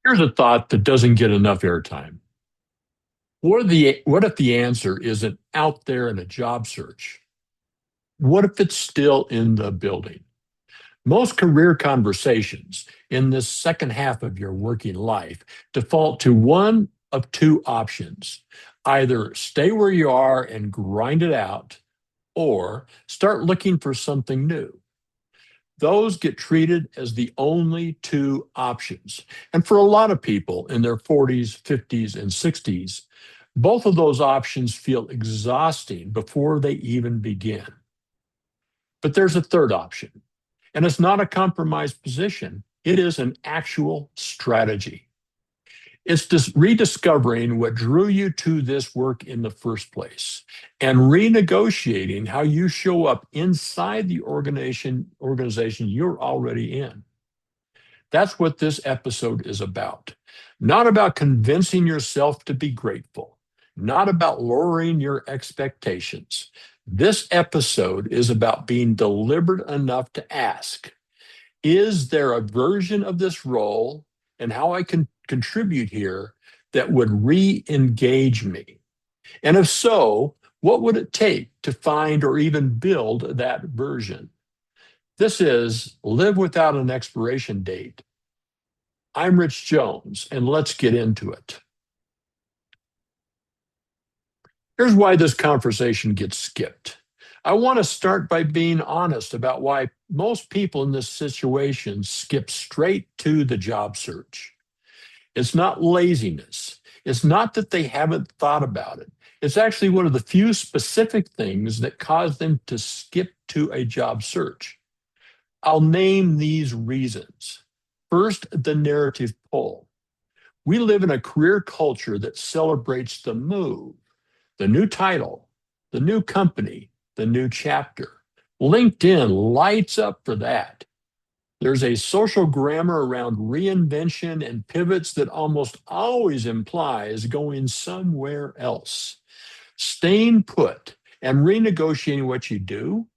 Here's a thought that doesn't get enough airtime. What if the answer isn't out there in a job search? What if it's still in the building? Most career conversations in this second half of your working life default to one of two options: either stay where you are and grind it out, or start looking for something new. Those get treated as the only two options. And for a lot of people in their 40s, 50s, and 60s, both of those options feel exhausting before they even begin. But there's a third option, and it's not a compromised position, it is an actual strategy. It's just rediscovering what drew you to this work in the first place and renegotiating how you show up inside the organization you're already in. That's what this episode is about. Not about convincing yourself to be grateful, not about lowering your expectations. This episode is about being deliberate enough to ask, is there a version of this role and how I can contribute here that would re engage me? And if so, what would it take to find or even build that version? This is Live Without an Expiration Date. I'm Rich Jones, and let's get into it. Here's why this conversation gets skipped. I want to start by being honest about why most people in this situation skip straight to the job search. It's not laziness. It's not that they haven't thought about it. It's actually one of the few specific things that cause them to skip to a job search. I'll name these reasons. First, the narrative pull. We live in a career culture that celebrates the move, the new title, the new company, the new chapter. LinkedIn lights up for that. There's a social grammar around reinvention and pivots that almost always implies going somewhere else. Staying put and renegotiating what you do,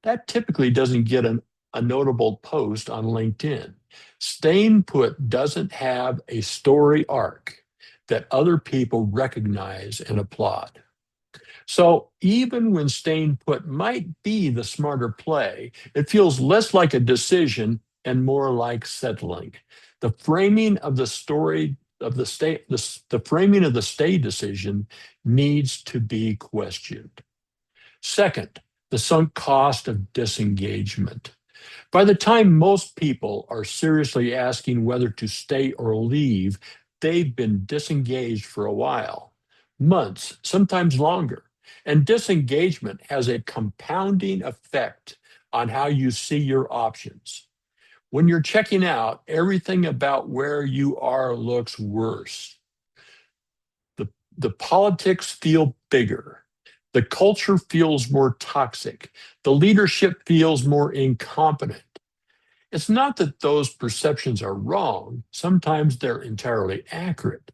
that typically doesn't get a notable post on LinkedIn. Staying put doesn't have a story arc that other people recognize and applaud. So even when staying put might be the smarter play, it feels less like a decision and more like settling. The framing of the story of the framing of the stay decision needs to be questioned. Second, the sunk cost of disengagement. By the time most people are seriously asking whether to stay or leave, they've been disengaged for a while, months, sometimes longer. And disengagement has a compounding effect on how you see your options. When you're checking out, everything about where you are looks worse. The politics feel bigger. The culture feels more toxic. The leadership feels more incompetent. It's not that those perceptions are wrong. Sometimes they're entirely accurate.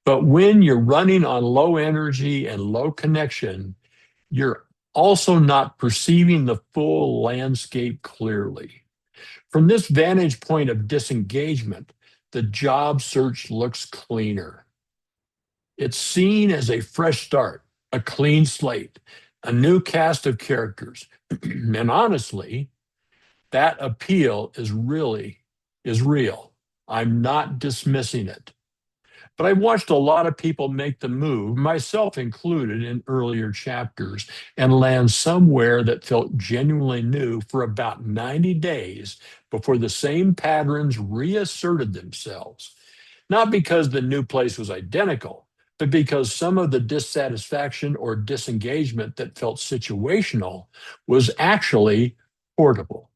But when you're running on low energy and low connection, you're also not perceiving the full landscape clearly. From this vantage point of disengagement, the job search looks cleaner. It's seen as a fresh start, a clean slate, a new cast of characters. And honestly, that appeal is real. I'm not dismissing it. But I've watched a lot of people make the move, myself included in earlier chapters, and land somewhere that felt genuinely new for about 90 days before the same patterns reasserted themselves. Not because the new place was identical, but because some of the dissatisfaction or disengagement that felt situational was actually portable.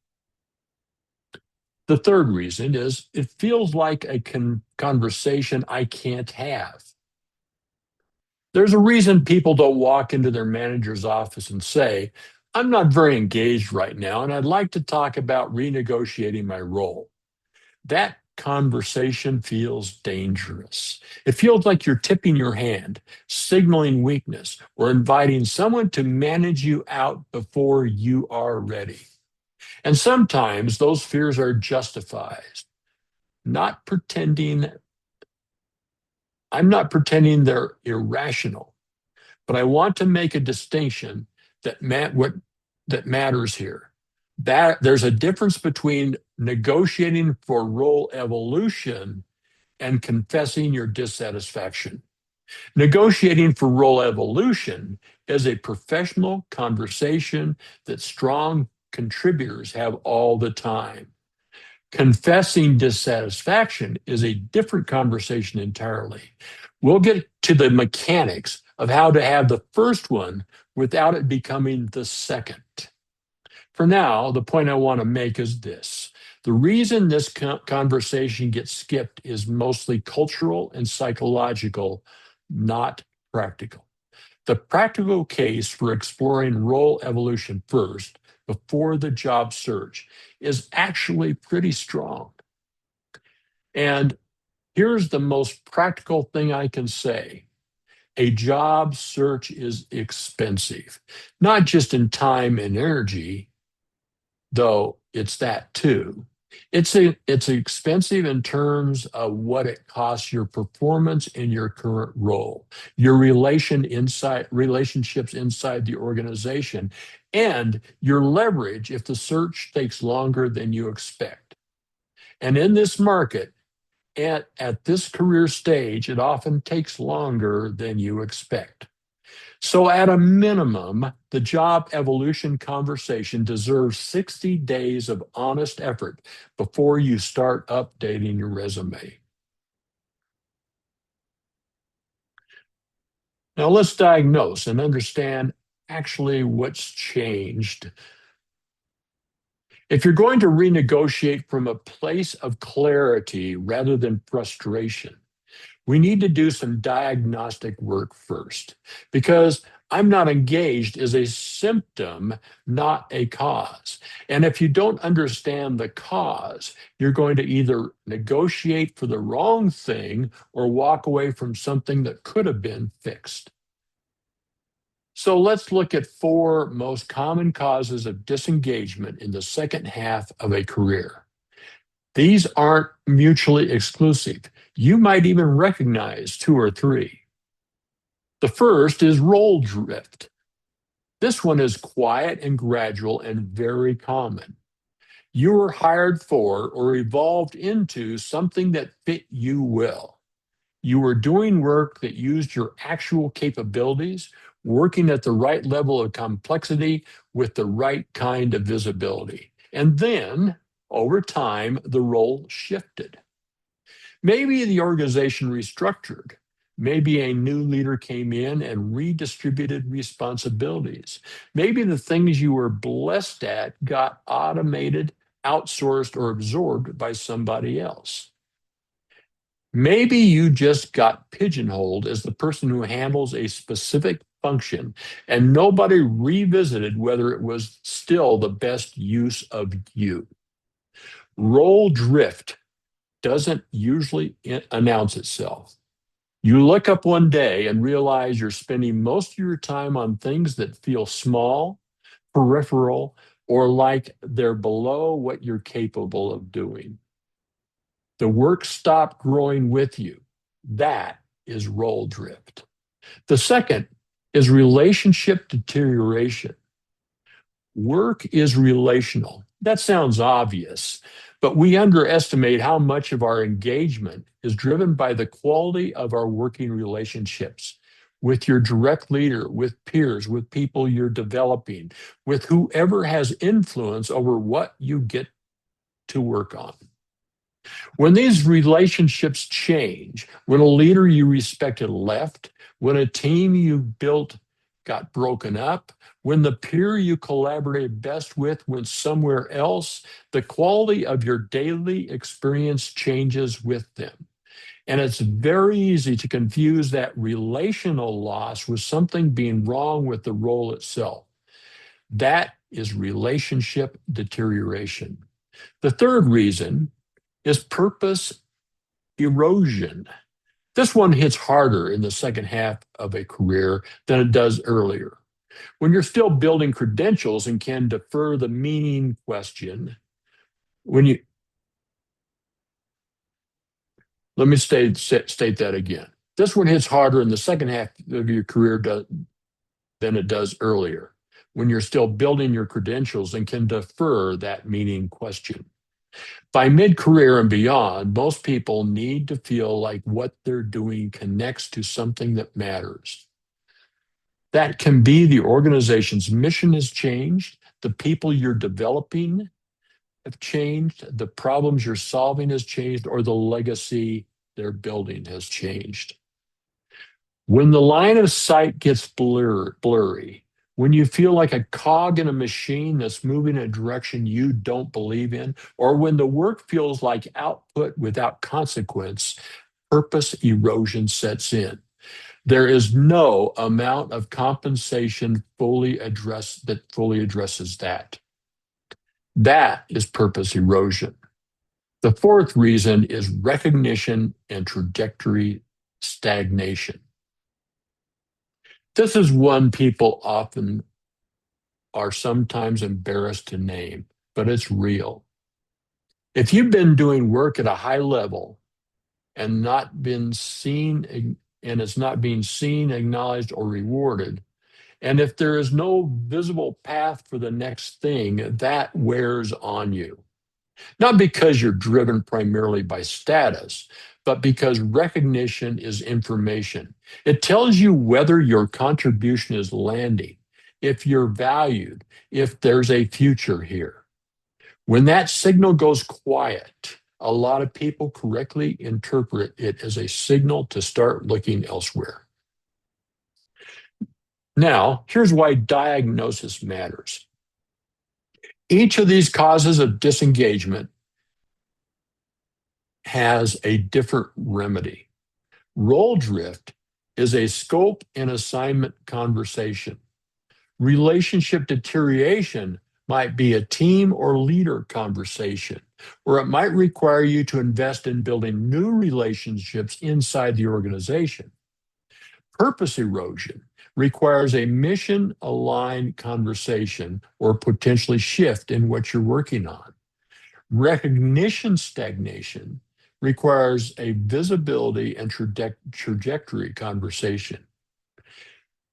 The third reason is it feels like a conversation I can't have. There's a reason people don't walk into their manager's office and say, I'm not very engaged right now, and I'd like to talk about renegotiating my role. That conversation feels dangerous. It feels like you're tipping your hand, signaling weakness, or inviting someone to manage you out before you are ready. And sometimes those fears are justified, not pretending I'm not pretending they're irrational, but I want to make a distinction that matters here. That there's a difference between negotiating for role evolution and confessing your dissatisfaction. Negotiating for role evolution is a professional conversation that strong contributors have all the time. Confessing dissatisfaction is a different conversation entirely. We'll get to the mechanics of how to have the first one without it becoming the second. For now, the point I want to make is this. The reason this conversation gets skipped is mostly cultural and psychological, not practical. The practical case for exploring role evolution first, before the job search, is actually pretty strong. And here's the most practical thing I can say. A job search is expensive, not just in time and energy, though it's that too. It's expensive in terms of what it costs your performance in your current role, your relationships inside the organization, and your leverage if the search takes longer than you expect. And in this market, at this career stage, it often takes longer than you expect. So, at a minimum, the job evolution conversation deserves 60 days of honest effort before you start updating your resume. Now, let's diagnose and understand actually what's changed. If you're going to renegotiate from a place of clarity rather than frustration, we need to do some diagnostic work first because I'm not engaged is a symptom, not a cause. And if you don't understand the cause, you're going to either negotiate for the wrong thing or walk away from something that could have been fixed. So let's look at four most common causes of disengagement in the second half of a career. These aren't mutually exclusive. You might even recognize two or three. The first is role drift. This one is quiet and gradual and very common. You were hired for or evolved into something that fit you well. You were doing work that used your actual capabilities, working at the right level of complexity with the right kind of visibility. And then, over time, the role shifted. Maybe the organization restructured. Maybe a new leader came in and redistributed responsibilities. Maybe the things you were blessed at got automated, outsourced, or absorbed by somebody else. Maybe you just got pigeonholed as the person who handles a specific function and nobody revisited whether it was still the best use of you. Role drift doesn't usually announce itself. You look up one day and realize you're spending most of your time on things that feel small, peripheral, or like they're below what you're capable of doing. The work stopped growing with you. That is role drift. The second is relationship deterioration. Work is relational. That sounds obvious, but we underestimate how much of our engagement is driven by the quality of our working relationships with your direct leader, with peers, with people you're developing, with whoever has influence over what you get to work on. When these relationships change, when a leader you respected left, when a team you built got broken up, when the peer you collaborated best with went somewhere else, the quality of your daily experience changes with them. And it's very easy to confuse that relational loss with something being wrong with the role itself. That is relationship deterioration. The third reason is purpose erosion. This one hits harder in the second half of a career than it does earlier. When you're still building credentials and can defer the meaning question, when you let me state that again. This one hits harder in the second half of your career than it does earlier, when you're still building your credentials and can defer that meaning question. By mid career and beyond, most people need to feel like what they're doing connects to something that matters. That can be the organization's mission has changed, the people you're developing have changed, the problems you're solving has changed, or the legacy they're building has changed. When the line of sight gets blurry, when you feel like a cog in a machine that's moving in a direction you don't believe in, or when the work feels like output without consequence, purpose erosion sets in. There is no amount of compensation that fully addresses that. That is purpose erosion. The fourth reason is recognition and trajectory stagnation. This is one people often are sometimes embarrassed to name, but it's real. If you've been doing work at a high level and not been seen and it's not being seen, acknowledged, or rewarded, and if there is no visible path for the next thing, that wears on you. Not because you're driven primarily by status, but because recognition is information. It tells you whether your contribution is landing, if you're valued, if there's a future here. When that signal goes quiet, a lot of people correctly interpret it as a signal to start looking elsewhere. Now, here's why diagnosis matters. Each of these causes of disengagement has a different remedy. Role drift is a scope and assignment conversation. Relationship deterioration might be a team or leader conversation, or it might require you to invest in building new relationships inside the organization. Purpose erosion requires a mission aligned conversation or potentially shift in what you're working on. Recognition stagnation requires a visibility and trajectory conversation.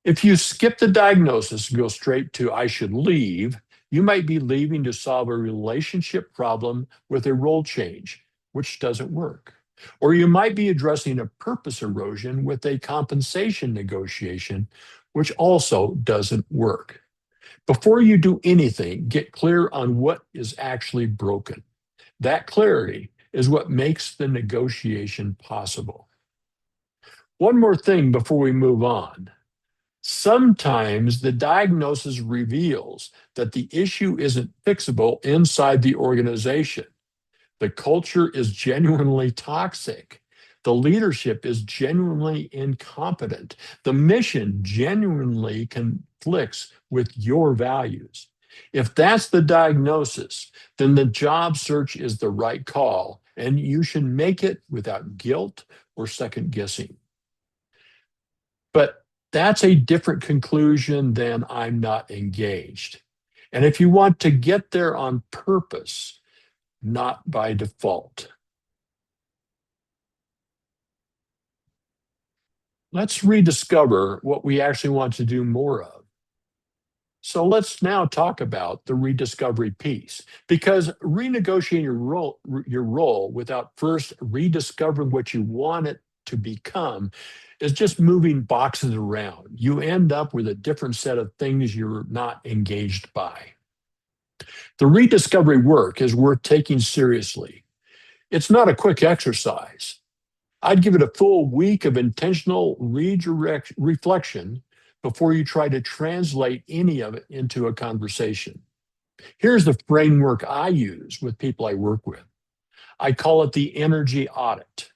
If you skip the diagnosis and go straight to I should leave, you might be leaving to solve a relationship problem with a role change, which doesn't work. Or you might be addressing a purpose erosion with a compensation negotiation, which also doesn't work. Before you do anything, get clear on what is actually broken. That clarity is what makes the negotiation possible. One more thing before we move on. Sometimes the diagnosis reveals that the issue isn't fixable inside the organization. The culture is genuinely toxic. The leadership is genuinely incompetent. The mission genuinely conflicts with your values. If that's the diagnosis, then the job search is the right call, and you should make it without guilt or second guessing. But that's a different conclusion than I'm not engaged. And if you want to get there on purpose, not by default. Let's rediscover what we actually want to do more of. So let's now talk about the rediscovery piece, because renegotiating your role without first rediscovering what you want it to become is just moving boxes around. You end up with a different set of things you're not engaged by. The rediscovery work is worth taking seriously. It's not a quick exercise. I'd give it a full week of intentional reflection before you try to translate any of it into a conversation. Here's the framework I use with people I work with. I call it the energy audit.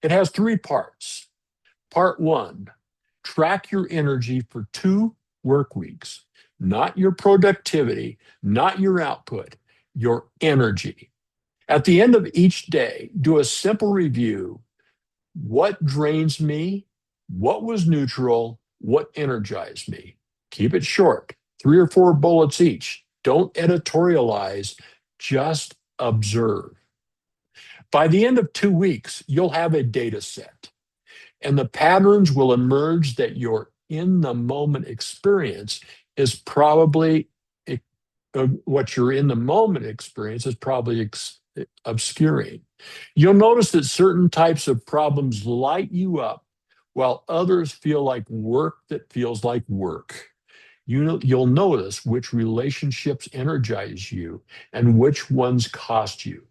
It has three parts. Part one, track your energy for 2 work weeks, not your productivity, not your output, your energy. At the end of each day, do a simple review. What drains me? What was neutral? What energized me? Keep it short, 3 or 4 bullets each. Don't editorialize, just observe. By the end of 2 weeks, you'll have a data set. And the patterns will emerge that your in the moment experience is probably what your in the moment experience is probably obscuring. You'll notice that certain types of problems light you up while others feel like work that feels like work. You'll notice which relationships energize you and which ones cost you.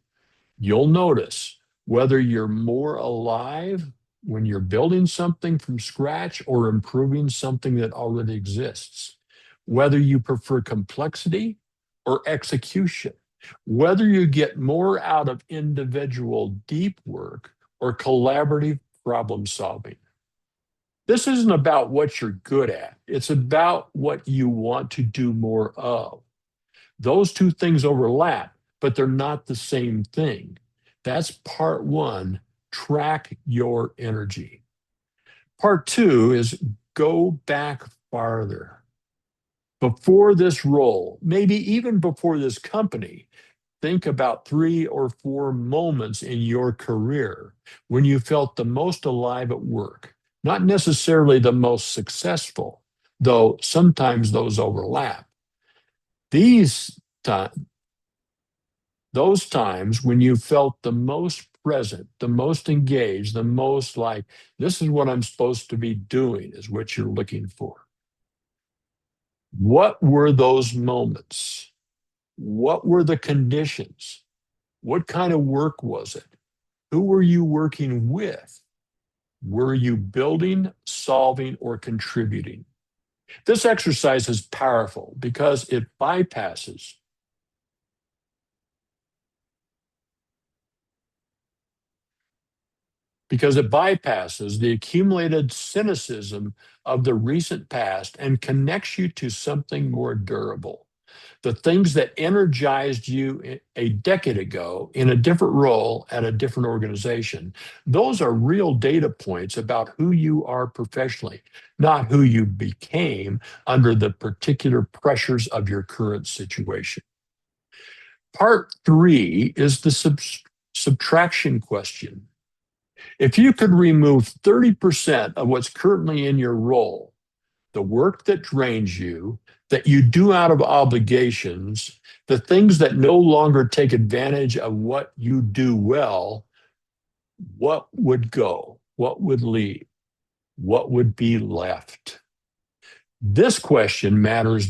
You'll notice whether you're more alive when you're building something from scratch or improving something that already exists, whether you prefer complexity or execution, whether you get more out of individual deep work or collaborative problem solving. This isn't about what you're good at. It's about what you want to do more of. Those two things overlap, but they're not the same thing. That's part one. Track your energy. Part two is go back farther. Before this role, maybe even before this company, think about 3 or 4 moments in your career when you felt the most alive at work, not necessarily the most successful, though sometimes those overlap. These times, those times when you felt the most present, the most engaged, the most like, this is what I'm supposed to be doing, is what you're looking for. What were those moments? What were the conditions? What kind of work was it? Who were you working with? Were you building, solving, or contributing? This exercise is powerful because it bypasses the accumulated cynicism of the recent past and connects you to something more durable. The things that energized you a decade ago in a different role at a different organization, those are real data points about who you are professionally, not who you became under the particular pressures of your current situation. Part three is the subtraction question. If you could remove 30% of what's currently in your role, the work that drains you, that you do out of obligations, the things that no longer take advantage of what you do well, what would go? What would leave? What would be left? This question matters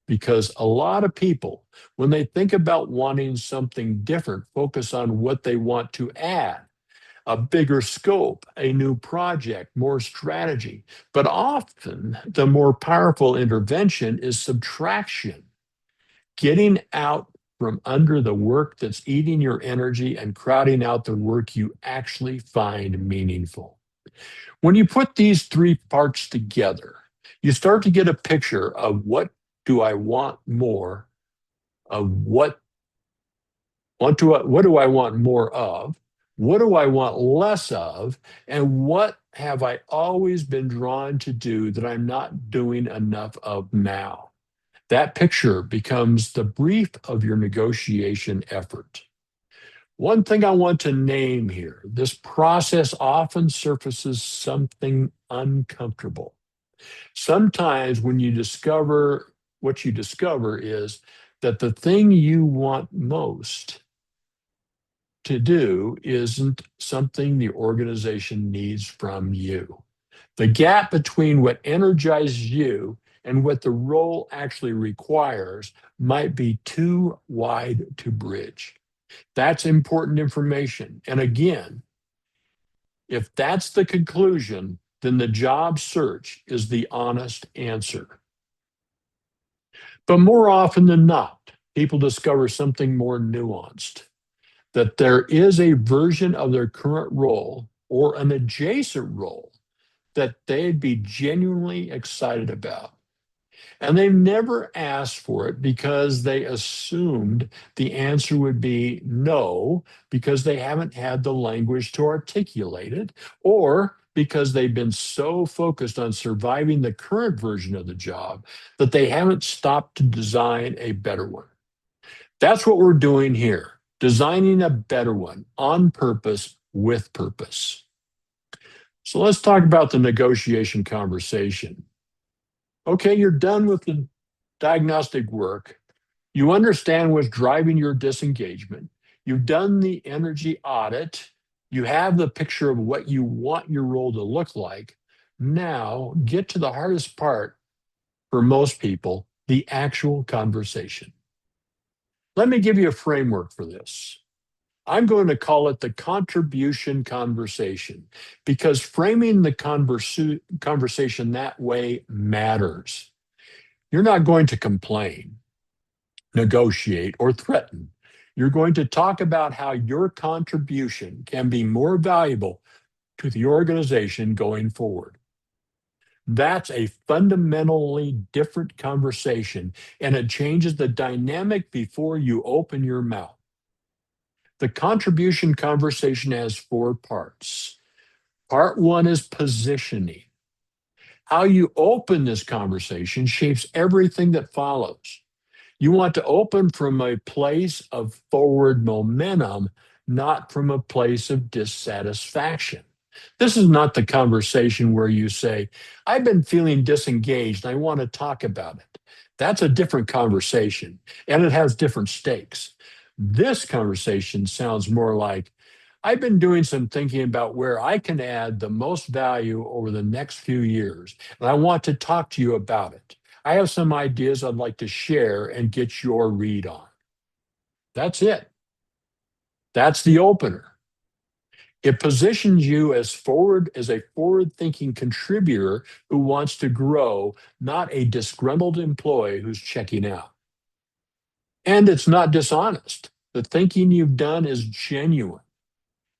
because a lot of people, when they think about wanting something different, focus on what they want to add, a bigger scope, a new project, more strategy. But often the more powerful intervention is subtraction, getting out from under the work that's eating your energy and crowding out the work you actually find meaningful. When you put these three parts together, you start to get a picture of what do I want more of what do I want more of? What do I want less of? And what have I always been drawn to do that I'm not doing enough of now? That picture becomes the brief of your negotiation effort. One thing I want to name here, this process often surfaces something uncomfortable. Sometimes when you discover what you discover is that the thing you want most to do isn't something the organization needs from you. The gap between what energizes you and what the role actually requires might be too wide to bridge. That's important information. And again, if that's the conclusion, then the job search is the honest answer. But more often than not, people discover something more nuanced, that there is a version of their current role or an adjacent role that they'd be genuinely excited about. And they've never asked for it because they assumed the answer would be no, because they haven't had the language to articulate it, or because they've been so focused on surviving the current version of the job that they haven't stopped to design a better one. That's what we're doing here, designing a better one on purpose with purpose. So let's talk about the negotiation conversation. Okay, you're done with the diagnostic work. You understand what's driving your disengagement. You've done the energy audit. You have the picture of what you want your role to look like. Now, get to the hardest part for most people, the actual conversation. Let me give you a framework for this. I'm going to call it the contribution conversation because framing the conversation that way matters. You're not going to complain, negotiate, or threaten. You're going to talk about how your contribution can be more valuable to the organization going forward. That's a fundamentally different conversation, and it changes the dynamic before you open your mouth. The contribution conversation has four parts. Part one is positioning. How you open this conversation shapes everything that follows. You want to open from a place of forward momentum, not from a place of dissatisfaction. This is not the conversation where you say, I've been feeling disengaged and I want to talk about it. That's a different conversation and it has different stakes. This conversation sounds more like, I've been doing some thinking about where I can add the most value over the next few years, and I want to talk to you about it. I have some ideas I'd like to share and get your read on. That's it. That's the opener. It positions you as a forward-thinking contributor who wants to grow, not a disgruntled employee who's checking out. And it's not dishonest. The thinking you've done is genuine.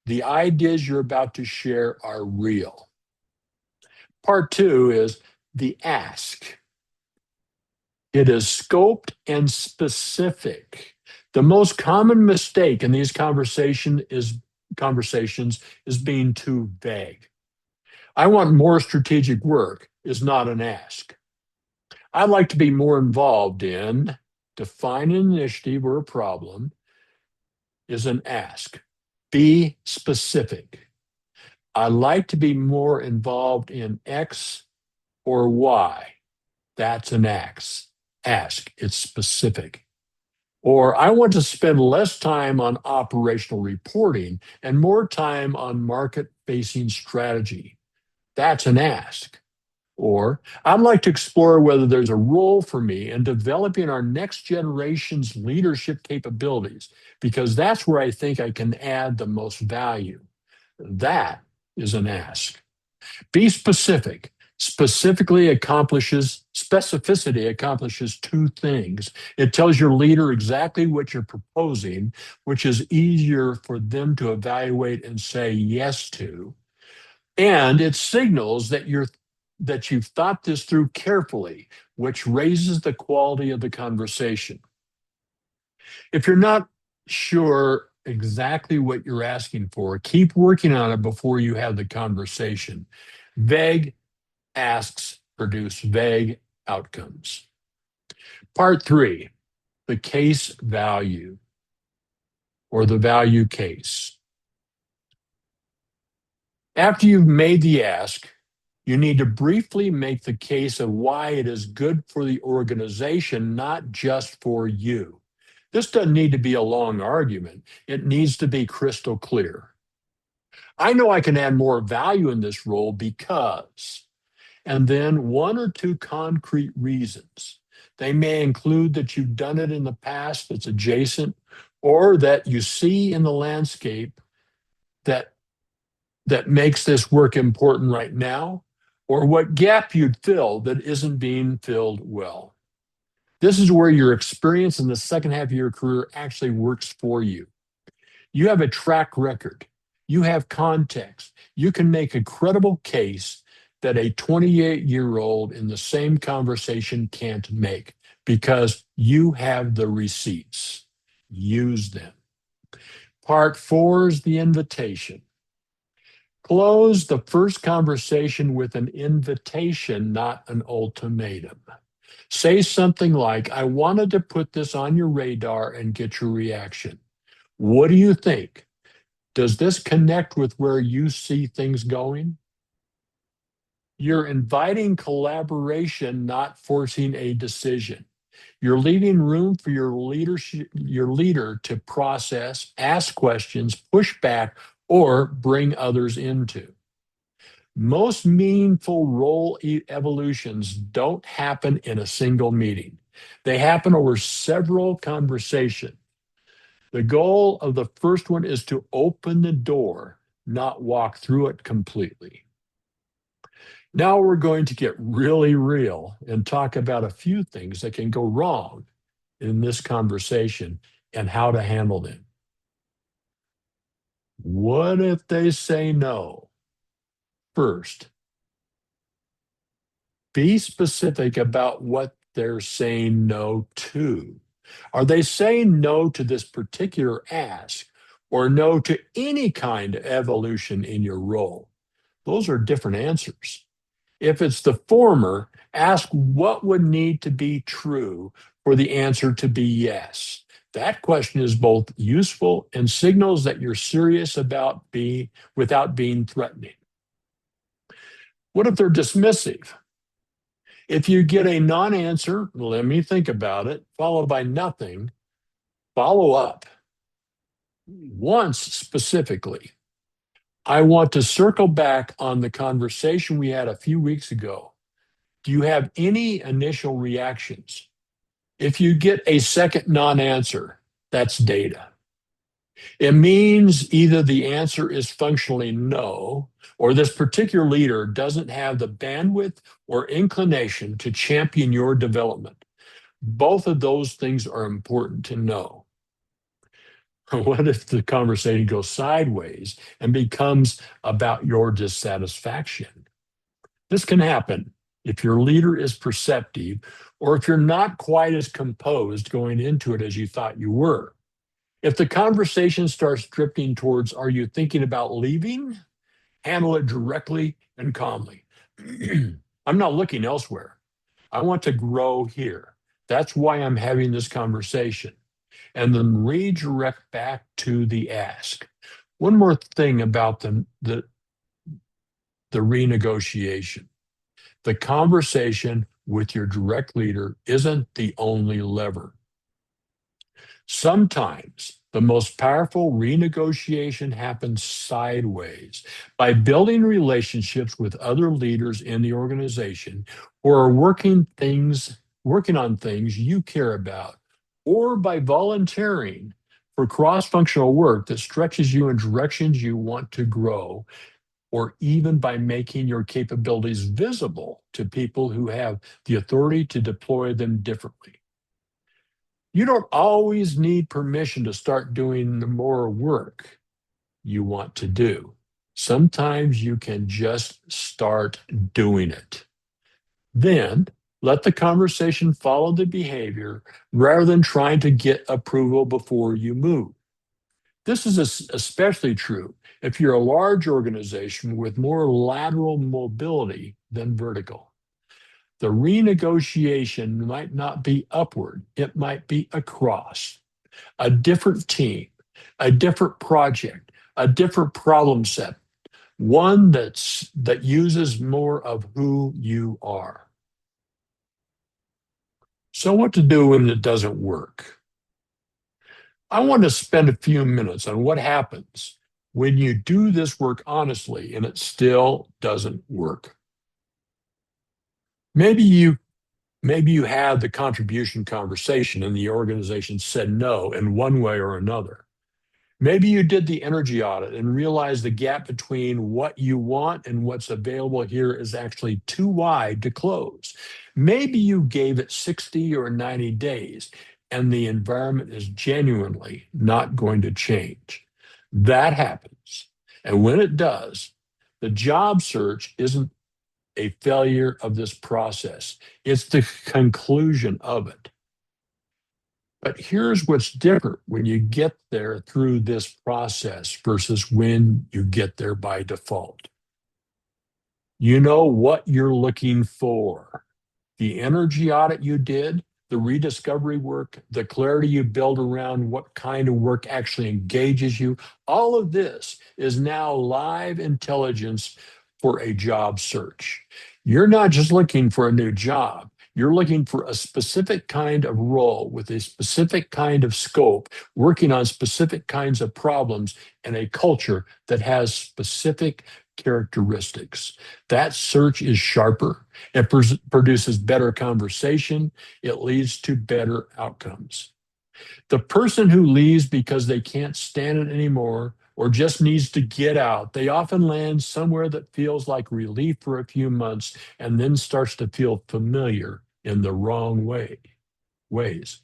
The ideas you're about to share are real. Part two is the ask. It is scoped and specific. The most common mistake in these conversations is being too vague. I want more strategic work is not an ask. I'd like to be more involved in define an initiative or a problem is an ask. Be specific. I'd like to be more involved in X or Y. That's an ask. Ask. It's specific. Or I want to spend less time on operational reporting and more time on market facing strategy. That's an ask. Or I'd like to explore whether there's a role for me in developing our next generation's leadership capabilities, because that's where I think I can add the most value. That is an ask. Be specific. Specificity accomplishes two things. It tells your leader exactly what you're proposing, which is easier for them to evaluate and say yes to. And it signals that you've thought this through carefully, which raises the quality of the conversation. If you're not sure exactly what you're asking for, keep working on it before you have the conversation. Vague asks produce vague outcomes. Part three, the case value or the value case. After you've made the ask, you need to briefly make the case of why it is good for the organization, not just for you. This doesn't need to be a long argument. It needs to be crystal clear. I know I can add more value in this role because, and then one or two concrete reasons. They may include that you've done it in the past that's adjacent, or that you see in the landscape that makes this work important right now, or what gap you'd fill that isn't being filled well. This is where your experience in the second half of your career actually works for you. You have a track record. You have context. You can make a credible case that a 28-year-old in the same conversation can't make because you have the receipts. Use them. Part four is the invitation. Close the first conversation with an invitation, not an ultimatum. Say something like, I wanted to put this on your radar and get your reaction. What do you think? Does this connect with where you see things going? You're inviting collaboration, not forcing a decision. You're leaving room for your leader to process, ask questions, push back, or bring others into. Most meaningful role evolutions don't happen in a single meeting. They happen over several conversations. The goal of the first one is to open the door, not walk through it completely. Now we're going to get really real and talk about a few things that can go wrong in this conversation and how to handle them. What if they say no? First, be specific about what they're saying no to. Are they saying no to this particular ask or no to any kind of evolution in your role? Those are different answers. If it's the former, ask what would need to be true for the answer to be yes. That question is both useful and signals that you're serious about without being threatening. What if they're dismissive? If you get a non-answer, let me think about it, followed by nothing, follow up once specifically. I want to circle back on the conversation we had a few weeks ago. Do you have any initial reactions? If you get a second non-answer, that's data. It means either the answer is functionally no, or this particular leader doesn't have the bandwidth or inclination to champion your development. Both of those things are important to know. What if the conversation goes sideways and becomes about your dissatisfaction? This can happen if your leader is perceptive or if you're not quite as composed going into it as you thought you were. If the conversation starts drifting towards, are you thinking about leaving? Handle it directly and calmly. I'm not looking elsewhere. I want to grow here. That's why I'm having this conversation. And then redirect back to the ask. One more thing about the renegotiation. The conversation with your direct leader isn't the only lever. Sometimes the most powerful renegotiation happens sideways by building relationships with other leaders in the organization who are working on things you care about, or by volunteering for cross-functional work that stretches you in directions you want to grow, or even by making your capabilities visible to people who have the authority to deploy them differently. You don't always need permission to start doing the more work you want to do. Sometimes you can just start doing it. Then let the conversation follow the behavior rather than trying to get approval before you move. This is especially true if you're a large organization with more lateral mobility than vertical. The renegotiation might not be upward, it might be across. A different team, a different project, a different problem set, one that uses more of who you are. So what to do when it doesn't work? I want to spend a few minutes on what happens when you do this work honestly and it still doesn't work. Maybe you had the contribution conversation and the organization said no in one way or another. Maybe you did the energy audit and realized the gap between what you want and what's available here is actually too wide to close. Maybe you gave it 60 or 90 days and the environment is genuinely not going to change. That happens. And when it does, the job search isn't a failure of this process. It's the conclusion of it. But here's what's different when you get there through this process versus when you get there by default. You know what you're looking for. The energy audit you did, the rediscovery work, the clarity you build around what kind of work actually engages you, all of this is now live intelligence for a job search. You're not just looking for a new job. You're looking for a specific kind of role with a specific kind of scope, working on specific kinds of problems and a culture that has specific characteristics. That search is sharper. It produces better conversation. It leads to better outcomes. The person who leaves because they can't stand it anymore or just needs to get out, they often land somewhere that feels like relief for a few months and then starts to feel familiar in the wrong ways.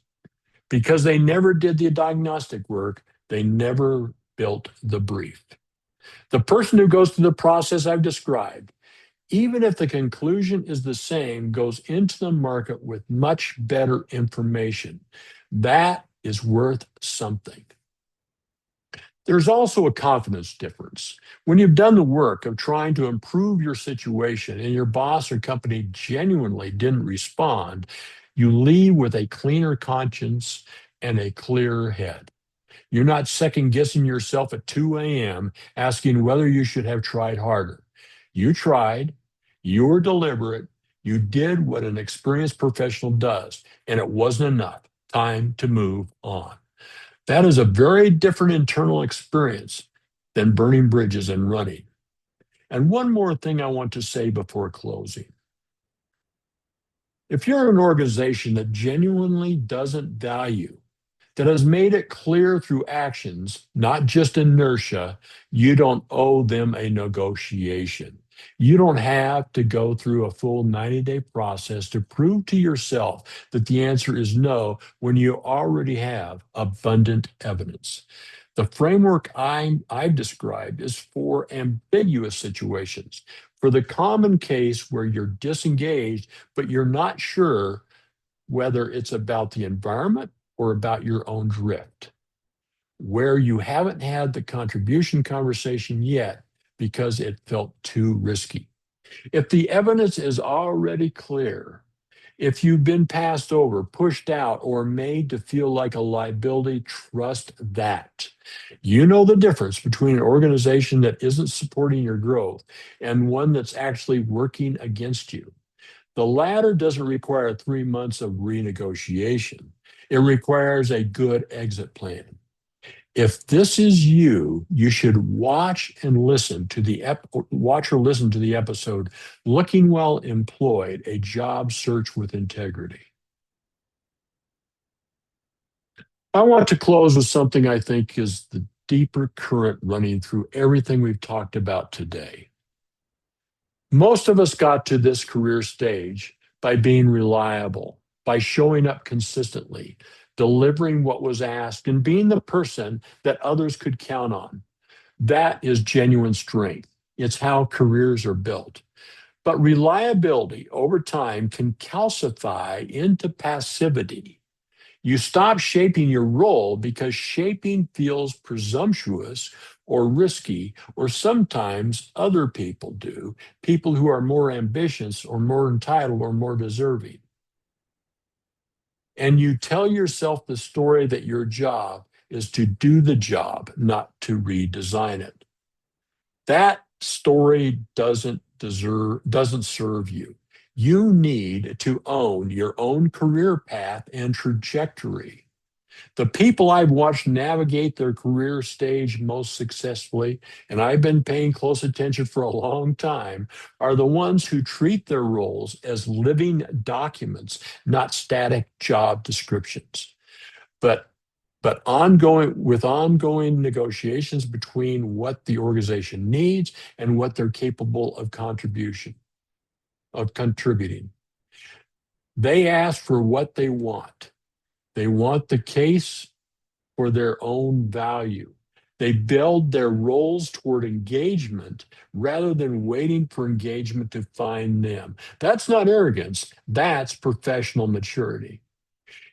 Because they never did the diagnostic work, they never built the brief. The person who goes through the process I've described, even if the conclusion is the same, goes into the market with much better information. That is worth something. There's also a confidence difference. When you've done the work of trying to improve your situation and your boss or company genuinely didn't respond, you leave with a cleaner conscience and a clearer head. You're not second guessing yourself at 2 a.m. asking whether you should have tried harder. You tried, you were deliberate, you did what an experienced professional does, and it wasn't enough. Time to move on. That is a very different internal experience than burning bridges and running. And one more thing I want to say before closing. If you're an organization that genuinely doesn't value, that has made it clear through actions, not just inertia, you don't owe them a negotiation. You don't have to go through a full 90-day process to prove to yourself that the answer is no when you already have abundant evidence. The framework I've described is for ambiguous situations, for the common case where you're disengaged, but you're not sure whether it's about the environment or about your own drift, where you haven't had the contribution conversation yet because it felt too risky. If the evidence is already clear, if you've been passed over, pushed out, or made to feel like a liability, trust that. You know the difference between an organization that isn't supporting your growth and one that's actually working against you. The latter doesn't require 3 months of renegotiation. It requires a good exit plan. If this is you, you should watch or listen to the episode Looking Well Employed, a Job Search with Integrity. I want to close with something I think is the deeper current running through everything we've talked about today. Most of us got to this career stage by being reliable, by showing up consistently, delivering what was asked, and being the person that others could count on. That is genuine strength. It's how careers are built. But reliability over time can calcify into passivity. You stop shaping your role because shaping feels presumptuous or risky, or sometimes other people do, people who are more ambitious or more entitled or more deserving. And you tell yourself the story that your job is to do the job, not to redesign it. That story doesn't serve you. You need to own your own career path and trajectory. The people I've watched navigate their career stage most successfully, and I've been paying close attention for a long time, are the ones who treat their roles as living documents, not static job descriptions. But ongoing negotiations between what the organization needs and what they're capable of contributing. They ask for what they want. They want the case for their own value. They build their roles toward engagement rather than waiting for engagement to find them. That's not arrogance, that's professional maturity.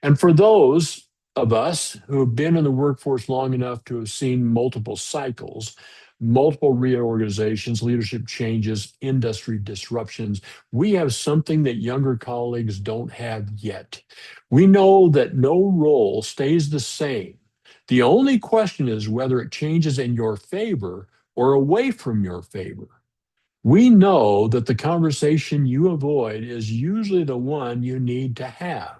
And for those of us who have been in the workforce long enough to have seen multiple cycles, multiple reorganizations, leadership changes, industry disruptions, we have something that younger colleagues don't have yet. We know that no role stays the same. The only question is whether it changes in your favor or away from your favor. We know that the conversation you avoid is usually the one you need to have.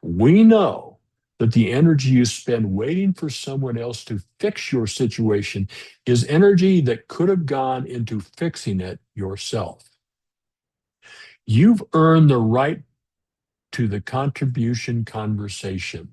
We know that the energy you spend waiting for someone else to fix your situation is energy that could have gone into fixing it yourself. You've earned the right to the contribution conversation,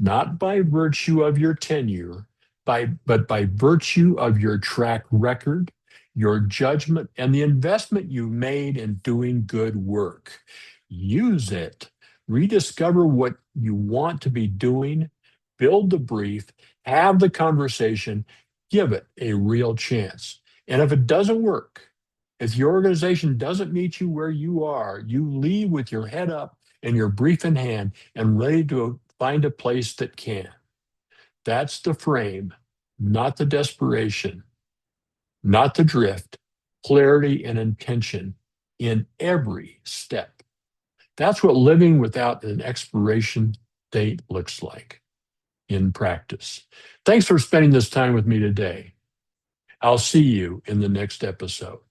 not by virtue of your tenure, but by virtue of your track record, your judgment, and the investment you've made in doing good work. Use it. Rediscover what you want to be doing, build the brief, have the conversation, give it a real chance. And if it doesn't work, if your organization doesn't meet you where you are, you leave with your head up and your brief in hand and ready to find a place that can. That's the frame, not the desperation, not the drift, clarity and intention in every step. That's what living without an expiration date looks like in practice. Thanks for spending this time with me today. I'll see you in the next episode.